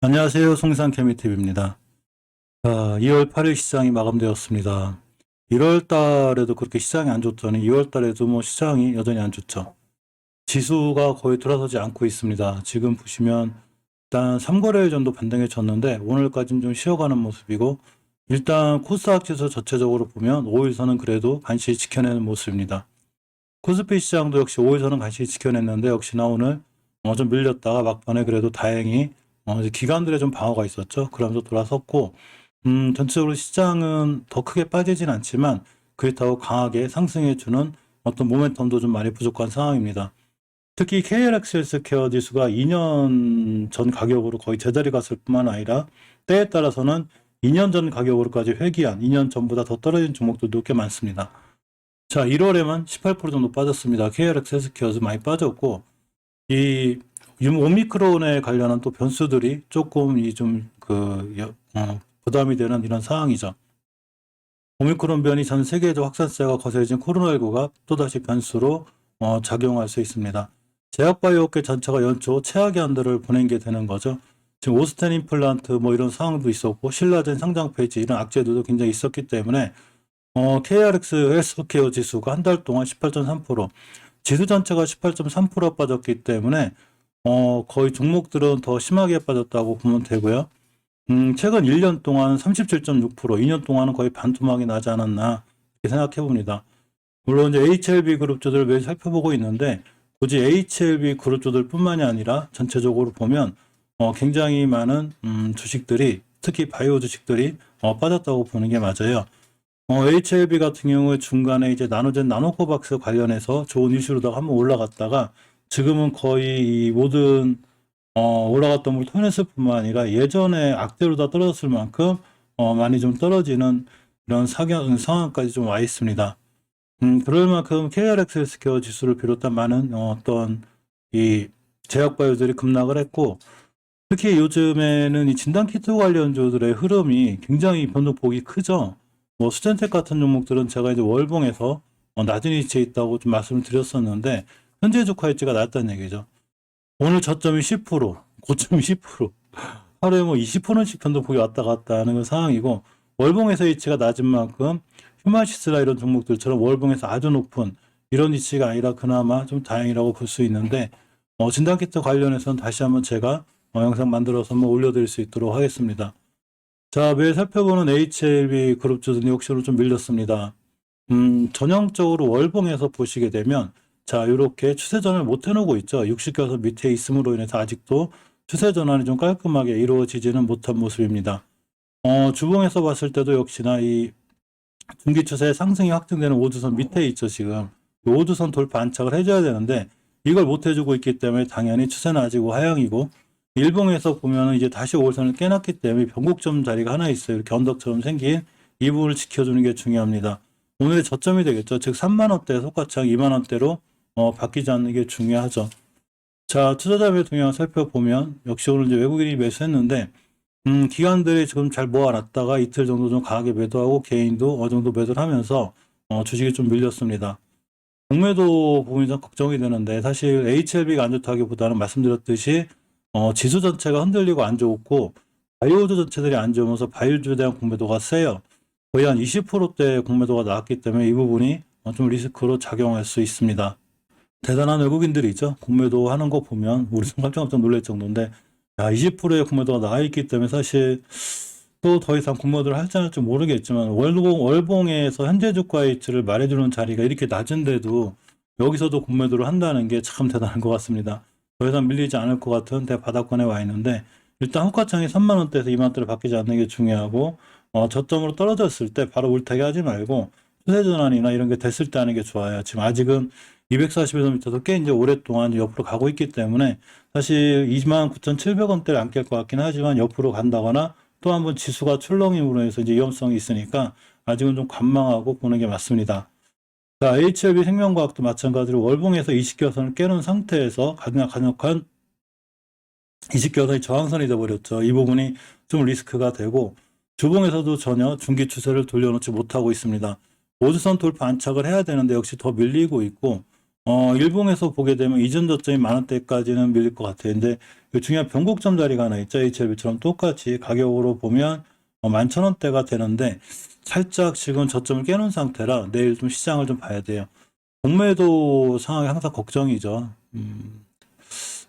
안녕하세요. 송산 케미TV입니다. 2월 8일 시장이 마감되었습니다. 1월 달에도 그렇게 시장이 안 좋더니 2월 달에도 뭐 시장이 여전히 안 좋죠. 지수가 거의 돌아서지 않고 있습니다. 지금 보시면 일단 3거래일 정도 반등해 졌는데 오늘까지는 좀 쉬어가는 모습이고, 일단 코스닥 지수 전체적으로 보면 5일선은 그래도 간신히 지켜내는 모습입니다. 코스피 시장도 역시 5일선은 간신히 지켜냈는데 역시나 오늘 좀 밀렸다가 막판에 그래도 다행히 이제 기관들의 좀 방어가 있었죠. 그러면서 돌아섰고, 전체적으로 시장은 더 크게 빠지진 않지만 그렇다고 강하게 상승해주는 어떤 모멘텀도 좀 많이 부족한 상황입니다. 특히 KLX 헬스케어 지수가 2년 전 가격으로 거의 제자리 갔을 뿐만 아니라 때에 따라서는 2년 전 가격으로까지 회귀한, 2년 전보다 더 떨어진 종목들도 꽤 많습니다. 자, 1월에만 18% 정도 빠졌습니다. KLX 헬스케어도 많이 빠졌고, 이 오미크론에 관련한 또 변수들이 조금 부담이 되는 이런 상황이죠. 오미크론 변이 전 세계적 확산세가 거세진 코로나19가 또다시 변수로 작용할 수 있습니다. 제약바이오업계 전체가 연초 최악의 한들을 보낸 게 되는 거죠. 지금 오스텐 임플란트 뭐 이런 상황도 있었고, 신라젠 상장 폐지 이런 악재들도 굉장히 있었기 때문에 KRX 헬스케어 지수가 한 달 동안 18.3%, 지수 전체가 18.3% 빠졌기 때문에 거의 종목들은 더 심하게 빠졌다고 보면 되고요. 최근 1년 동안 37.6%, 2년 동안은 거의 반토막이 나지 않았나 이렇게 생각해 봅니다. 물론 이제 HLB 그룹주들을 매일 살펴보고 있는데, 굳이 HLB 그룹주들 뿐만이 아니라 전체적으로 보면 굉장히 많은 주식들이, 특히 바이오 주식들이 빠졌다고 보는 게 맞아요. HLB 같은 경우에 중간에 이제 나노젠 나노코박스 관련해서 좋은 이슈로다가 한번 올라갔다가 지금은 거의 이 모든 올라갔던 물 토해냈을 뿐만 아니라 예전에 악재로 다 떨어졌을 만큼 많이 좀 떨어지는 이런 상황까지 좀 와 있습니다. 그럴 만큼 KRX 헬스케어 지수를 비롯한 많은 어떤 이 제약바이오들이 급락을 했고, 특히 요즘에는 이 진단키트 관련주들의 흐름이 굉장히 변동폭이 크죠. 뭐 수젠텍 같은 종목들은 제가 이제 월봉에서 낮은 위치에 있다고 좀 말씀을 드렸었는데, 현재 주가 위치가 낮다는 얘기죠. 오늘 저점이 10%, 고점이 10%, 하루에 뭐 20%씩 변동폭이 왔다 갔다 하는 그 상황이고, 월봉에서 위치가 낮은 만큼 휴마시스라 이런 종목들처럼 월봉에서 아주 높은 이런 위치가 아니라 그나마 좀 다행이라고 볼 수 있는데, 진단키트 관련해서는 다시 한번 제가 영상 만들어서 한번 올려드릴 수 있도록 하겠습니다. 자, 매일 살펴보는 HLB 그룹주들이 역시로 좀 밀렸습니다. 전형적으로 월봉에서 보시게 되면, 자, 이렇게 추세 전환을 못 해놓고 있죠. 60개선 밑에 있음으로 인해서 아직도 추세 전환이 좀 깔끔하게 이루어지지는 못한 모습입니다. 주봉에서 봤을 때도 역시나 이 중기 추세 상승이 확정되는 5주선 밑에 있죠, 지금. 5주선 돌파 안착을 해줘야 되는데, 이걸 못 해주고 있기 때문에 당연히 추세는 아직 하향이고, 일봉에서 보면은 이제 다시 5월선을 깨놨기 때문에 변곡점 자리가 하나 있어요. 이렇게 언덕처럼 생긴 이 부분을 지켜주는 게 중요합니다. 오늘의 저점이 되겠죠. 즉 3만원대 속가창 2만원대로 바뀌지 않는 게 중요하죠. 자, 투자자별 동향을 살펴보면 역시 오늘 이제 외국인이 매수했는데, 기관들이 지금 잘 모아놨다가 이틀 정도 좀 강하게 매도하고 개인도 어느 정도 매도를 하면서 주식이 좀 밀렸습니다. 공매도 부분이 좀 걱정이 되는데, 사실 HLB가 안 좋다기보다는 말씀드렸듯이 지수 전체가 흔들리고 안 좋고 바이오주 전체들이 안 좋으면서 바이오주에 대한 공매도가 세요. 거의 한 20%대 공매도가 나왔기 때문에 이 부분이 좀 리스크로 작용할 수 있습니다. 대단한 외국인들이죠. 공매도 하는 거 보면 우리 깜짝 놀랄 정도인데, 20%의 공매도가 나와 있기 때문에 사실 또 더 이상 공매도를 할지 안 할지 모르겠지만, 월봉에서 현재 주가 위치를 말해주는 자리가 이렇게 낮은데도 여기서도 공매도를 한다는 게 참 대단한 것 같습니다. 더 이상 밀리지 않을 것 같은 대바닥권에 와 있는데, 일단 호가창이 3만원대에서 2만원대로 바뀌지 않는 게 중요하고, 저점으로 떨어졌을 때 바로 울타기 하지 말고 추세 전환이나 이런 게 됐을 때 하는 게 좋아요. 지금 아직은 240에서 밑에서 꽤 이제 오랫동안 옆으로 가고 있기 때문에 사실 29,700원대를 안 깰 것 같긴 하지만 옆으로 간다거나 또 한번 지수가 출렁임으로 해서 이제 위험성이 있으니까 아직은 좀 관망하고 보는 게 맞습니다. 자, HLB 생명과학도 마찬가지로 월봉에서 20개선을 깨는 상태에서 강력한 20개선이 저항선이 되어버렸죠. 이 부분이 좀 리스크가 되고, 주봉에서도 전혀 중기 추세를 돌려놓지 못하고 있습니다. 5주선 돌파 안착을 해야 되는데 역시 더 밀리고 있고, 일봉에서 보게 되면 이전 저점이 만원대까지는 밀릴 것 같아요. 근데 그 중요한 변곡점 자리가 하나 있죠. HLB처럼 똑같이 가격으로 보면 11,000원대가 되는데 살짝 지금 저점을 깨놓은 상태라 내일 좀 시장을 좀 봐야 돼요. 공매도 상황이 항상 걱정이죠.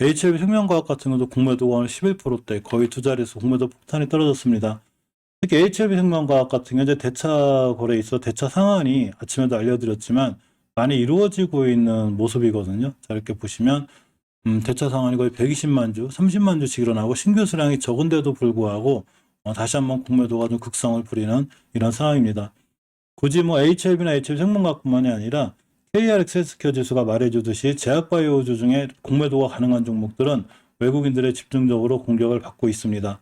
HLB 생명과학 같은 경우도 공매도가 오늘 11%대 거의 두 자릿수 공매도 폭탄이 떨어졌습니다. 특히 HLB 생명과학 같은 경우 이제 대차 거래에 있어 대차 상한이 아침에도 알려드렸지만 많이 이루어지고 있는 모습이거든요. 자, 이렇게 보시면 대차 상한이 거의 120만 주, 30만 주씩 일어나고 신규 수량이 적은데도 불구하고 다시 한번 공매도가 좀 극성을 부리는 이런 상황입니다. 굳이 뭐 HLB나 HLB 생명과학뿐만이 아니라 KRX 헬스케어 지수가 말해주듯이 제약바이오주 중에 공매도가 가능한 종목들은 외국인들의 집중적으로 공격을 받고 있습니다.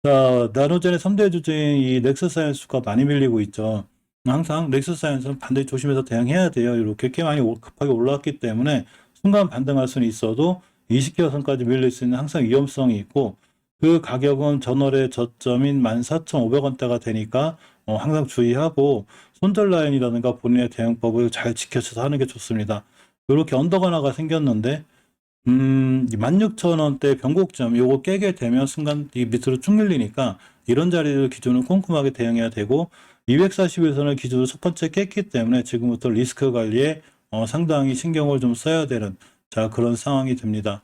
자, 나노젠의 3대 주제인 이 넥스사이언스가 많이 밀리고 있죠. 항상 넥스사이언스는 반드시 조심해서 대응해야 돼요. 이렇게 꽤 많이 급하게 올라왔기 때문에 순간 반등할 수는 있어도 20개선까지 밀릴 수 있는 항상 위험성이 있고 그 가격은 전월의 저점인 14,500원대가 되니까 항상 주의하고 손절 라인이라든가 본인의 대응법을 잘 지켜서 하는 게 좋습니다. 이렇게 언덕 하나가 생겼는데 16,000원대 변곡점 요거 깨게 되면 순간 이 밑으로 쭉 밀리니까 이런 자리를 기준으로 꼼꼼하게 대응해야 되고 240일선을 기준으로 첫 번째 깼기 때문에 지금부터 리스크 관리에 상당히 신경을 좀 써야 되는 그런 상황이 됩니다.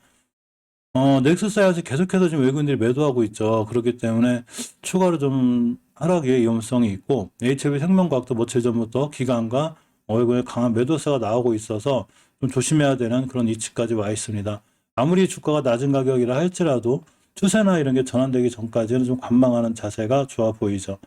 넥스사이언스 계속해서 지금 외국인들이 매도하고 있죠. 그렇기 때문에 추가로 좀 하락의 위험성이 있고 HLB 생명과학도 며칠 전부터 기관과 외국인의 강한 매도세가 나오고 있어서 좀 조심해야 되는 그런 위치까지 와 있습니다. 아무리 주가가 낮은 가격이라 할지라도 추세나 이런 게 전환되기 전까지는 좀 관망하는 자세가 좋아 보이죠.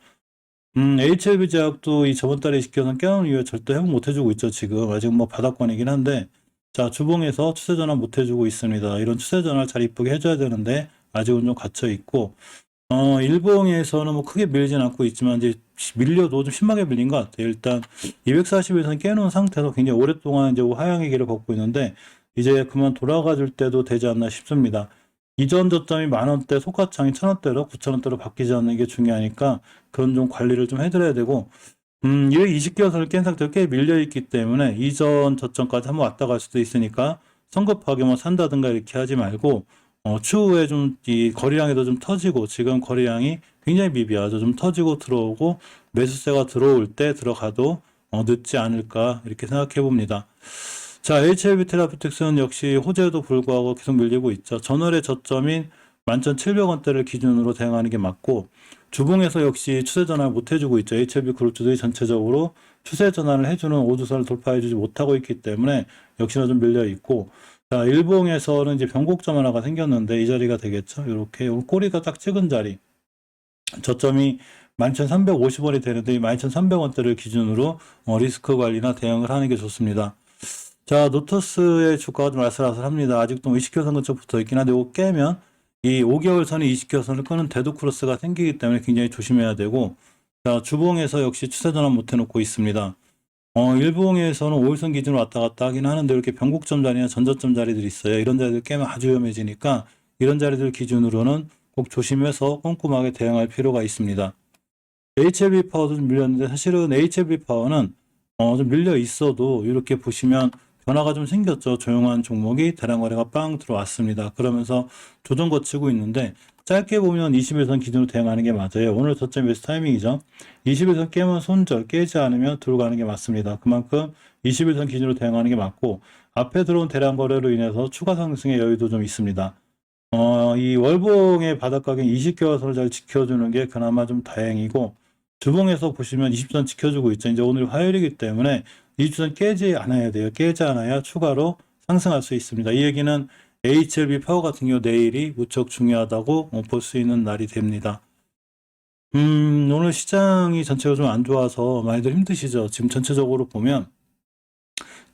HLB 제약도 이 저번 달에 시켜서 깨어난 이후에 절대 회복 못 해주고 있죠. 지금 아직 뭐 바닥권이긴 한데 자, 주봉에서 추세 전환 못 해주고 있습니다. 이런 추세 전환을 잘 이쁘게 해줘야 되는데 아직은 좀 갇혀 있고 일봉에서는 뭐 크게 밀진 않고 있지만 이제 밀려도 좀 심하게 밀린 것 같아요. 일단 240에서는 깨놓은 상태에서 굉장히 오랫동안 이제 하향의 길을 걷고 있는데 이제 그만 돌아가 줄 때도 되지 않나 싶습니다. 이전 저점이 만원대 속가창이 1,000원대로 9,000원대로 바뀌지 않는 게 중요하니까 그런 좀 관리를 좀 해드려야 되고 220개선을 깬 상태로 꽤 밀려있기 때문에 이전 저점까지 한번 왔다 갈 수도 있으니까 성급하게 뭐 산다든가 이렇게 하지 말고 추후에 좀 이 거래량에도 좀 터지고 지금 거래량이 굉장히 미비하죠. 좀 터지고 들어오고 매수세가 들어올 때 들어가도 늦지 않을까 이렇게 생각해 봅니다. 자, HLB 테라피틱스는 역시 호재에도 불구하고 계속 밀리고 있죠. 전월의 저점인 11,700원대를 기준으로 대응하는 게 맞고 주봉에서 역시 추세 전환을 못 해주고 있죠. HLB 그룹주들이 전체적으로 추세 전환을 해주는 5주선을 돌파해주지 못하고 있기 때문에 역시나 좀 밀려 있고 자, 일봉에서는 이제 변곡점 하나가 생겼는데 이 자리가 되겠죠. 이렇게 꼬리가 딱 찍은 자리 저점이 11,350원이 되는데 이 11,300원대를 기준으로 리스크 관리나 대응을 하는 게 좋습니다. 자, 노터스의 주가가 좀 아슬아슬합니다. 아직도 20개선 근처 붙어 있긴 한데 이거 깨면 이 5개월 선이 20개선을 끄는 데드 크로스가 생기기 때문에 굉장히 조심해야 되고 자, 주봉에서 역시 추세 전환 못 해놓고 있습니다. 일봉에서는 5일선 기준으로 왔다 갔다 하긴 하는데 이렇게 변곡점 자리나 전저점 자리들이 있어요. 이런 자리들 깨면 아주 위험해지니까 이런 자리들 기준으로는 꼭 조심해서 꼼꼼하게 대응할 필요가 있습니다. HLB 파워도 좀 밀렸는데 사실은 HLB 파워는 좀 밀려 있어도 이렇게 보시면 변화가 좀 생겼죠. 조용한 종목이 대량 거래가 빵 들어왔습니다. 그러면서 조정 거치고 있는데 짧게 보면 21선 기준으로 대응하는 게 맞아요. 오늘 저점 매수 타이밍이죠. 21선 깨면 손절, 깨지 않으면 들어가는 게 맞습니다. 그만큼 21선 기준으로 대응하는 게 맞고 앞에 들어온 대량 거래로 인해서 추가 상승의 여유도 좀 있습니다. 이 월봉의 바닥 가격 20개월선을 잘 지켜주는 게 그나마 좀 다행이고 주봉에서 보시면 20선 지켜주고 있죠. 이제 오늘 화요일이기 때문에 20선 깨지 않아야 돼요. 깨지 않아야 추가로 상승할 수 있습니다. 이 얘기는 HLB 파워 같은 경우 내일이 무척 중요하다고 볼 수 있는 날이 됩니다. 오늘 시장이 전체가 좀 안 좋아서 많이들 힘드시죠. 지금 전체적으로 보면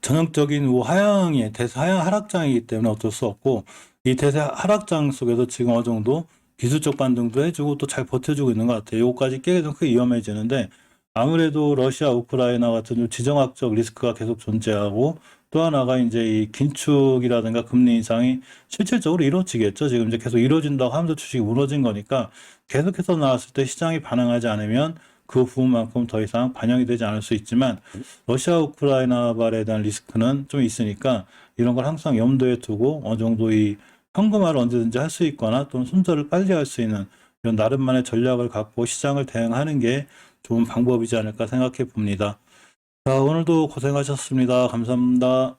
전형적인 하향의 대세 하향 하락장이기 때문에 어쩔 수 없고 이 대세 하락장 속에서 지금 어느 정도 기술적 반등도 해주고 또 잘 버텨주고 있는 것 같아요. 요거까지 깨게 되면 크게 위험해지는데 아무래도 러시아, 우크라이나 같은 좀 지정학적 리스크가 계속 존재하고 또 하나가 이제 이 긴축이라든가 금리 인상이 실질적으로 이루어지겠죠. 지금 이제 계속 이루어진다고 하면서 주식이 무너진 거니까 계속해서 나왔을 때 시장이 반응하지 않으면 그 부분만큼 더 이상 반영이 되지 않을 수 있지만 러시아 우크라이나 발에 대한 리스크는 좀 있으니까 이런 걸 항상 염두에 두고 어느 정도 이 현금화를 언제든지 할 수 있거나 또는 손절을 빨리 할 수 있는 이런 나름만의 전략을 갖고 시장을 대응하는 게 좋은 방법이지 않을까 생각해 봅니다. 자, 오늘도 고생하셨습니다. 감사합니다.